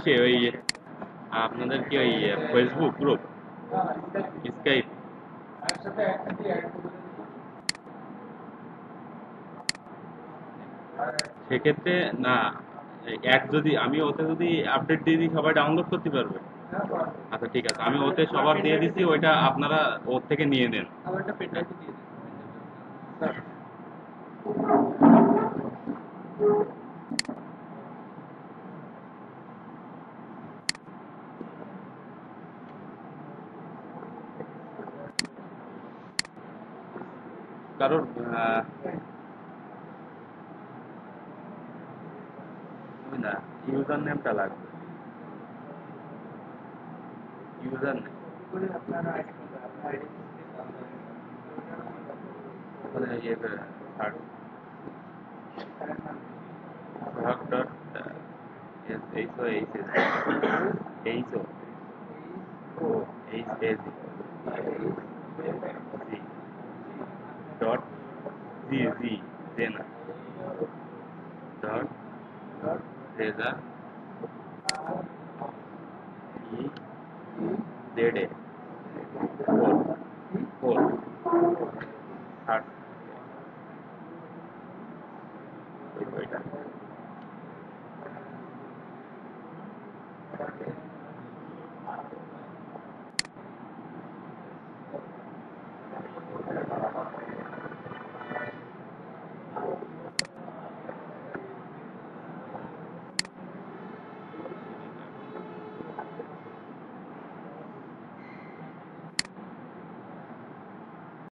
কিসে ওই আপনাদের কি ওই ফেসবুক গ্রুপ, স্কাইপ? সেক্ষেত্রে না, এক যদি আমি ওতে যদি আপডেট দিয়ে দিই সবাই ডাউনলোড করতে পারবে। আচ্ছা ঠিক আছে, আমি ওতে সবার দিয়ে দিচ্ছি, ওইটা আপনারা ওর থেকে নিয়ে নেন। কারণ ওই না, ইউজার নেমটা লাগবে, ইউজার নেম মানে ইয়ে search Sohag dot H O H S H O H S G dot G G জেনা dot Reza E Z A four four